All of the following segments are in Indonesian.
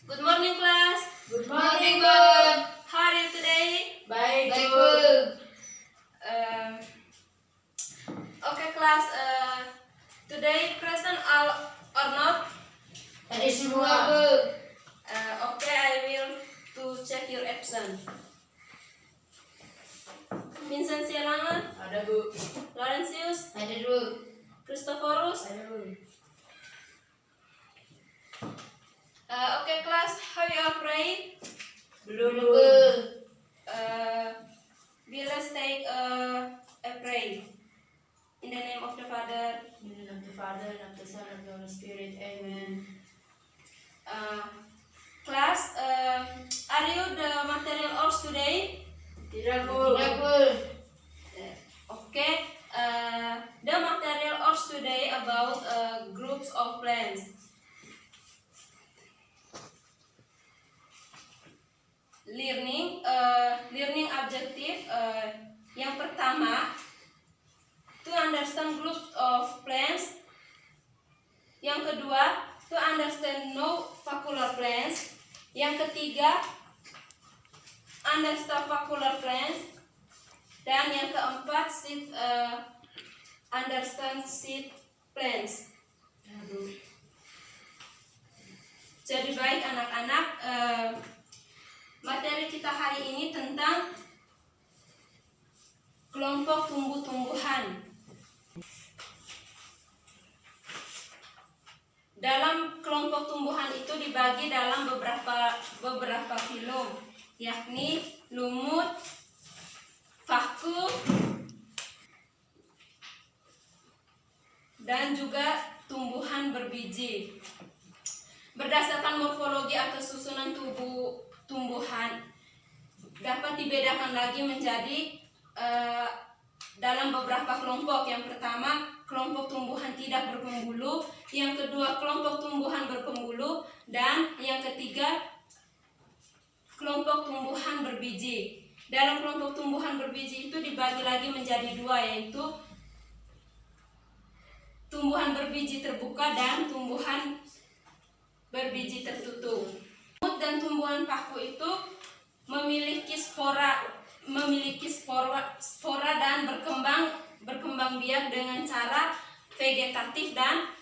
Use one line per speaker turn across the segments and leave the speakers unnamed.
Good morning, class.
Good morning, Bu.
How are you today?
Baik,
Baik,
Bu.
Okay, class. Today present all or not?
Tadi semua, Bu.
Okay, I will to check your absent. Vincent Sialangan,
Ada, Bu.
Laurentius,
Ada, Bu.
Christophorus.
Ada, Bu.
Okay, class. How you all pray?
Belum, Bu.
Let's take a pray. In the name of the Father.
In the name of the Father, and of the Son, and of the Holy Spirit. Amen.
Class, are you the material ours today?
Tidak, Bu. Tidak, Bu.
Okay. The material ours today about groups of plants. Learning objective. Yang pertama, to understand groups of plants. Yang kedua, to understand no vacuolar plants. Yang ketiga, understand vacuolar plants. Dan yang keempat, understand seed plants. Jadi baik anak-anak, materi kita hari ini tentang kelompok tumbuh-tumbuhan. Dalam kelompok tumbuhan itu dibagi dalam beberapa filum, yakni lumut, vakum, dan juga tumbuhan berbiji. Berdasarkan morfologi atau susunan tubuh tumbuhan dapat dibedakan lagi menjadi dalam beberapa kelompok. Yang pertama, kelompok tumbuhan tidak berpembuluh. Yang kedua, kelompok tumbuhan berpembuluh. Dan yang ketiga, kelompok tumbuhan berbiji. Dalam kelompok tumbuhan berbiji itu dibagi lagi menjadi dua, yaitu tumbuhan berbiji terbuka dan tumbuhan berbiji tertutup. Lumut dan tumbuhan paku itu memiliki spora dan berkembang biak dengan cara vegetatif dan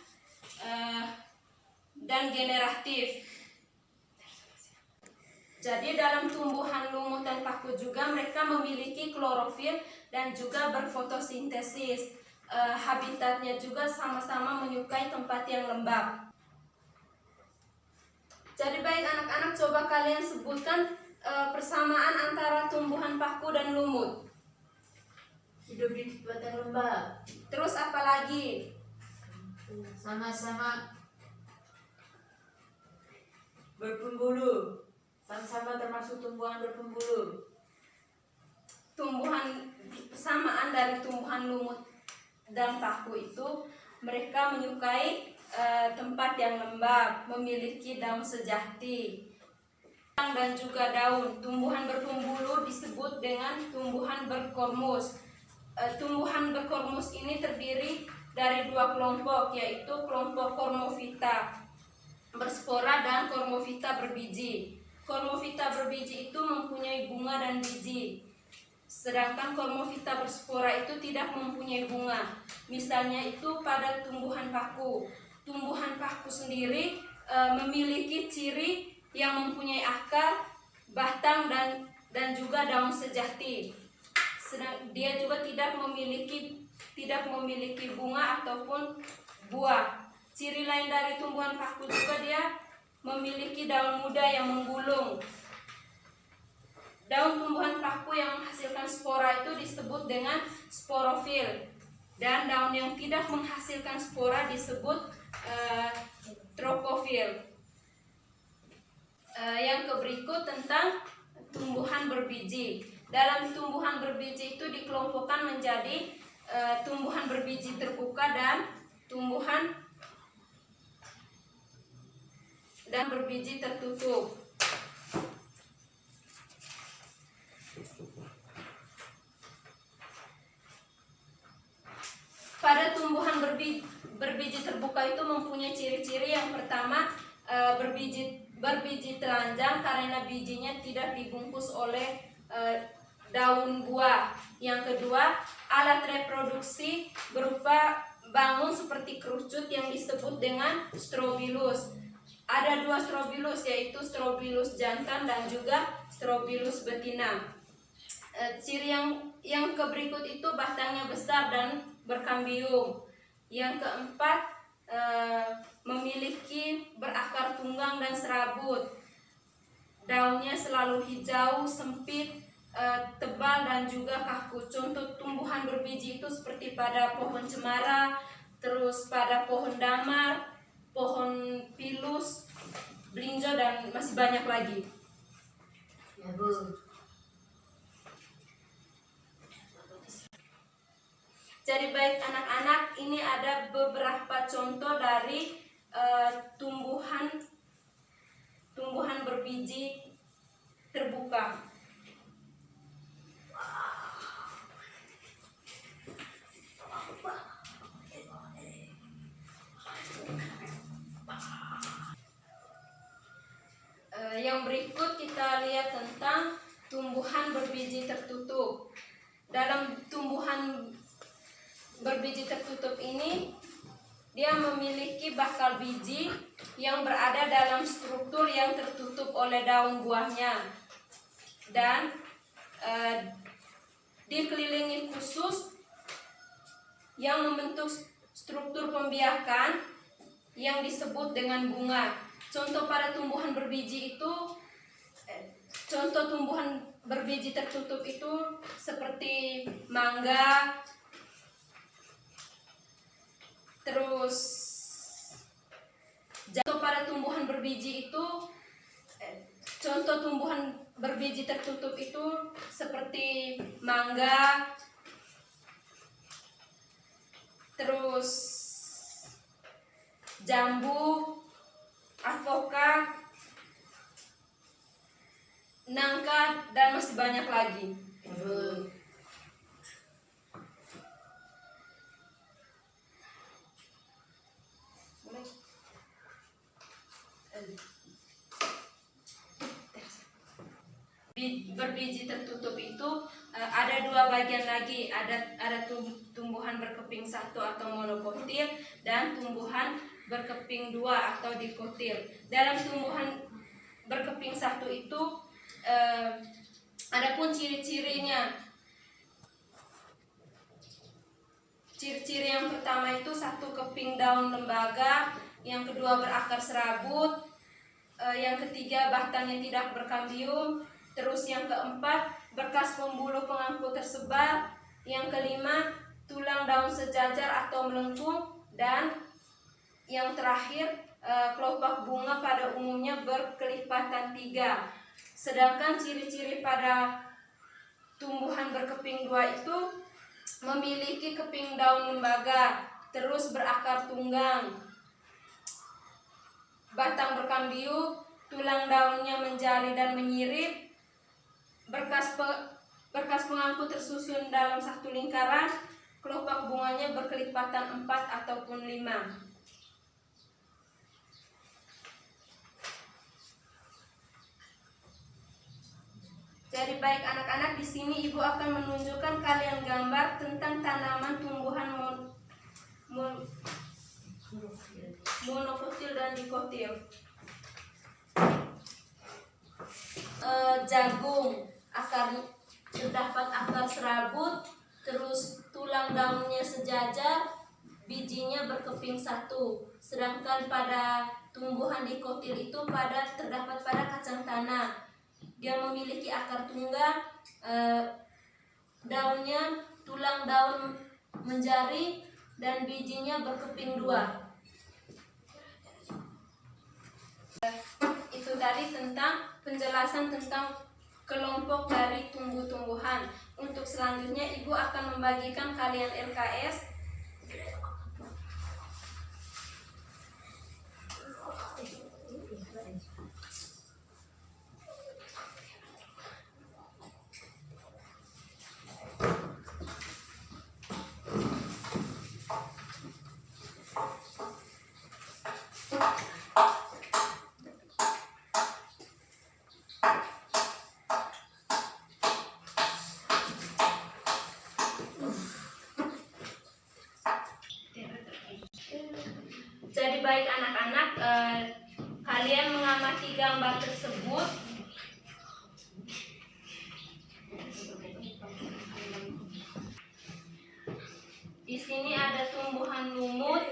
generatif. Jadi dalam tumbuhan lumut dan paku juga mereka memiliki klorofil dan juga berfotosintesis. Habitatnya juga sama-sama menyukai tempat yang lembab. Jadi baik anak-anak, coba kalian sebutkan persamaan antara tumbuhan paku dan lumut.
Hidup di tempat yang lembab.
Terus apa lagi?
Sama-sama berpembuluh. Sama-sama termasuk tumbuhan berpembuluh.
Persamaan dari tumbuhan lumut dan paku itu, mereka menyukai tempat yang lembab, memiliki daun sejati dan juga daun. Tumbuhan berpembuluh disebut dengan tumbuhan berkormus. Tumbuhan berkormus ini terdiri dari dua kelompok, yaitu kelompok Cormophyta berspora dan Cormophyta berbiji. Cormophyta berbiji itu mempunyai bunga dan biji, sedangkan Cormophyta berspora itu tidak mempunyai bunga. Misalnya itu pada tumbuhan paku. Tumbuhan paku sendiri memiliki ciri yang mempunyai akar, batang dan juga daun sejati. Dia juga tidak memiliki bunga ataupun buah. Ciri lain dari tumbuhan paku juga dia memiliki daun muda yang menggulung. Daun tumbuhan paku yang menghasilkan spora itu disebut dengan sporofil, dan daun yang tidak menghasilkan spora disebut tropofil. Yang berikut tentang tumbuhan berbiji. Dalam tumbuhan berbiji itu dikelompokkan menjadi tumbuhan berbiji terbuka dan tumbuhan berbiji tertutup. Pada tumbuhan berbiji terbuka itu mempunyai ciri-ciri. Yang pertama, berbiji biji telanjang karena bijinya tidak dibungkus oleh daun buah. Yang kedua, alat reproduksi berupa bangun seperti kerucut yang disebut dengan strobilus. Ada dua strobilus, yaitu strobilus jantan dan juga strobilus betina. Ciri yang berikut itu batangnya besar dan berkambium. Yang keempat, memiliki berakar tunggang dan serabut. Daunnya selalu hijau, sempit, tebal dan juga kaku. Contoh tumbuhan berbiji itu seperti pada pohon cemara, terus pada pohon damar, pohon pilus, belinjo, dan masih banyak lagi.
Ya, Bu.
Jadi baik anak-anak, ini ada beberapa contoh dari tumbuhan berbiji terbuka. Yang berikut kita lihat tentang tumbuhan berbiji tertutup. Dalam tumbuhan berbiji tertutup ini, dia memiliki bakal biji yang berada dalam struktur yang tertutup oleh daun buahnya dan dikelilingi khusus yang membentuk struktur pembiakan yang disebut dengan bunga. Contoh pada tumbuhan berbiji itu, contoh tumbuhan berbiji tertutup itu seperti mangga, terus contoh pada tumbuhan berbiji itu, contoh tumbuhan berbiji tertutup itu seperti mangga, terus jambu, alpukat, nangka, dan masih banyak lagi. Berbiji tertutup itu ada dua bagian lagi, ada tumbuhan berkeping satu atau monokotil dan tumbuhan berkeping dua atau dikotil. Dalam tumbuhan berkeping satu itu ada pun ciri-cirinya. Ciri-ciri yang pertama itu satu keping daun lembaga, yang kedua berakar serabut, yang ketiga batangnya tidak berkambium, terus yang keempat berkas pembuluh pengangkut tersebar, yang kelima tulang daun sejajar atau melengkung, dan yang terakhir kelopak bunga pada umumnya berkelipatan 3. Sedangkan ciri-ciri pada tumbuhan berkeping dua itu memiliki keping daun lembaga, terus berakar tunggang, batang berkambium, tulang daunnya menjari dan menyirip, berkas pengangkut tersusun dalam satu lingkaran, kelopak bunganya berkelipatan 4 ataupun 5. Jadi baik anak-anak, di sini ibu akan menunjukkan kalian gambar tentang tanaman tumbuhan monokotil dan dikotil. Jagung, terdapat akar serabut, terus tulang daunnya sejajar, bijinya berkeping satu. Sedangkan pada tumbuhan dikotil itu terdapat pada kacang tanah. Dia memiliki akar tunggang, daunnya, tulang daun menjari, dan bijinya berkeping 2. Itu tadi tentang penjelasan tentang kelompok dari tumbuh-tumbuhan. Untuk selanjutnya ibu akan membagikan kalian LKS. baik anak-anak, kalian mengamati gambar tersebut. Di sini ada tumbuhan lumut,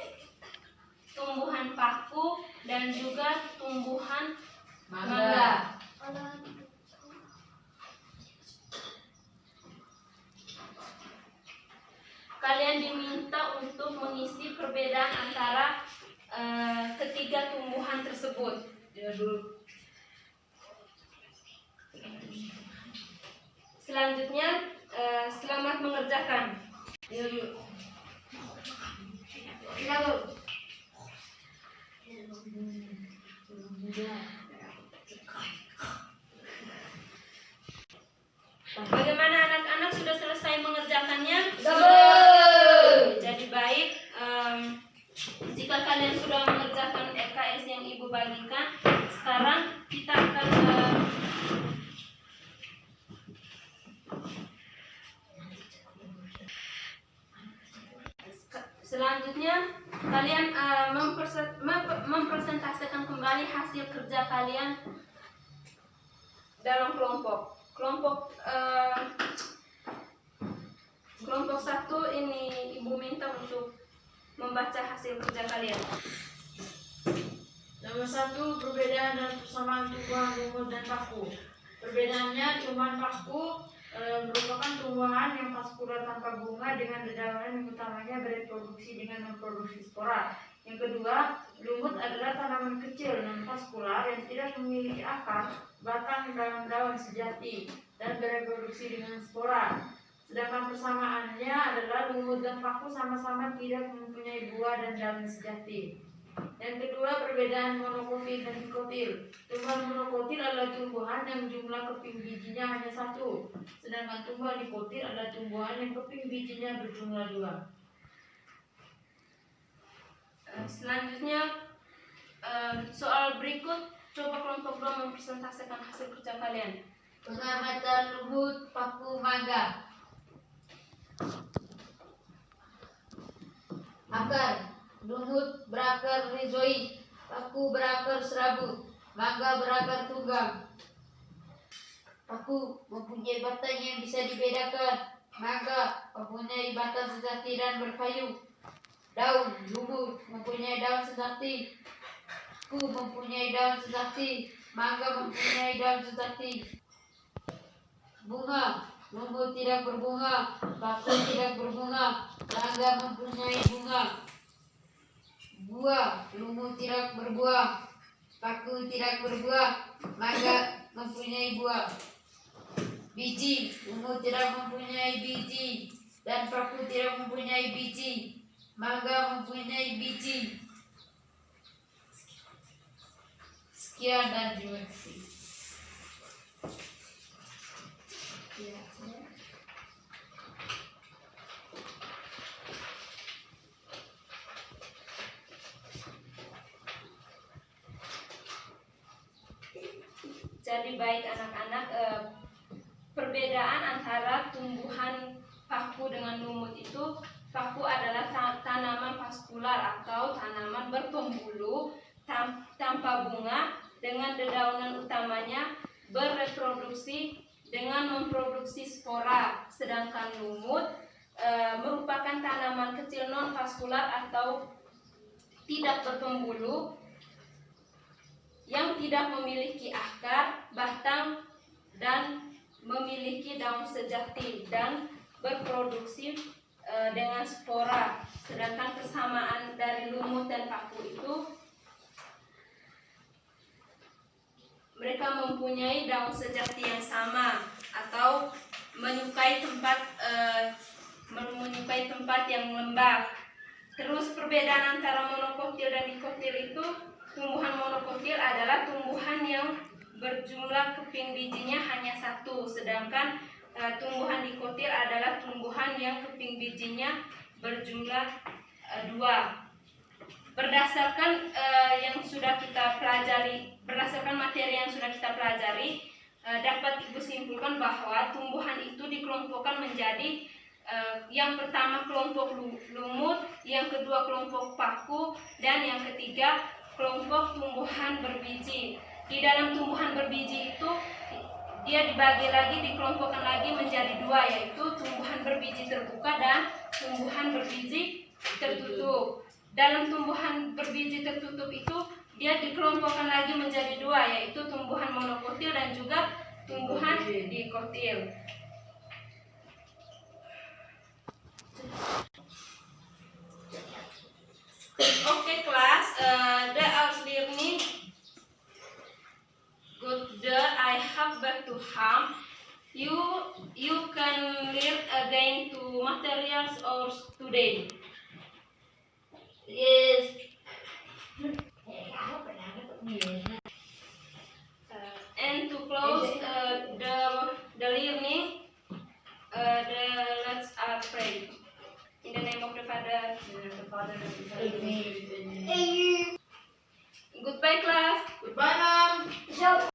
tumbuhan paku, dan juga tumbuhan mangga. Kalian diminta untuk mengisi perbedaan antara ketiga tumbuhan tersebut. Selanjutnya, selamat mengerjakan. Bagaimana anak-anak, sudah selesai mengerjakannya? Jadi baik, jika kalian sudah mengerjakan EKS yang ibu bagikan, sekarang kita akan selanjutnya kalian mempresentasikan kembali hasil kerja kalian dalam kelompok. Kelompok 1 ini ibu minta untuk membaca hasil kerja kalian.
Nomor 1, perbedaan dan persamaan tumbuhan lumut dan paku. Perbedaannya, tumbuhan paku merupakan tumbuhan yang vaskular tanpa bunga dengan dedaunan yang utamanya bereproduksi dengan memproduksi spora. Yang kedua, lumut adalah tanaman kecil non vaskular yang tidak memiliki akar, batang, daun sejati dan bereproduksi dengan spora. Sedangkan persamaannya adalah lumut dan paku sama-sama tidak mempunyai buah dan daun sejati. Yang kedua, perbedaan monokotil dan dikotil. Tumbuhan monokotil adalah tumbuhan yang jumlah keping bijinya hanya 1, sedangkan tumbuhan dikotil adalah tumbuhan yang keping bijinya berjumlah 2.
Selanjutnya, soal berikut, coba kelompok 2 mempresentasikan hasil kerja kalian.
Pengamatan lumut, paku, mangga. Akar. Lumut berakar rizoid, paku berakar serabut, mangga berakar tunggang. Paku mempunyai batang yang bisa dibedakan, mangga mempunyai batang sejati dan berkayu. Daun lumut mempunyai daun sejati, paku mempunyai daun sejati, mangga mempunyai daun sejati. Bunga, lumut tidak berbunga, paku tidak berbunga, mangga mempunyai bunga. Buah, lumut tidak berbuah, paku tidak berbuah, mangga mempunyai buah. Biji, lumut tidak mempunyai biji, dan paku tidak mempunyai biji, mangga mempunyai biji. Sekian dan terima kasih.
Jadi baik anak-anak, perbedaan antara tumbuhan paku dengan lumut itu, paku adalah tanaman vaskular atau tanaman berpembulu tanpa bunga dengan dedaunan utamanya bereproduksi dengan memproduksi spora, sedangkan lumut merupakan tanaman kecil non vaskular atau tidak berpembulu yang tidak memiliki akar, batang, dan memiliki daun sejati dan berproduksi dengan spora. Sedangkan kesamaan dari lumut dan paku itu, mereka mempunyai daun sejati yang sama atau menyukai tempat yang lembab. Terus perbedaan antara monokotil dan dikotil itu, tumbuhan monokotil adalah tumbuhan yang berjumlah keping bijinya hanya 1, sedangkan tumbuhan dikotil adalah tumbuhan yang keping bijinya berjumlah 2. Berdasarkan yang sudah kita pelajari, berdasarkan materi yang sudah kita pelajari, dapat Ibu simpulkan bahwa tumbuhan itu dikelompokkan menjadi Yang pertama kelompok lumut, yang kedua kelompok paku, dan yang ketiga kelompok tumbuhan berbiji. Di dalam tumbuhan berbiji itu dia dibagi lagi, dikelompokkan lagi menjadi dua, yaitu tumbuhan berbiji terbuka dan tumbuhan berbiji tertutup. Dalam tumbuhan berbiji tertutup itu dia dikelompokkan lagi menjadi dua, yaitu tumbuhan monokotil dan juga tumbuhan dikotil. Oke kelas, the art learning good that I have back to home. You can learn again to materials or today.
Yes.
And to close the learning, let's pray. In the name of the Father, and of the Father, and of the Son, and of the Holy Spirit.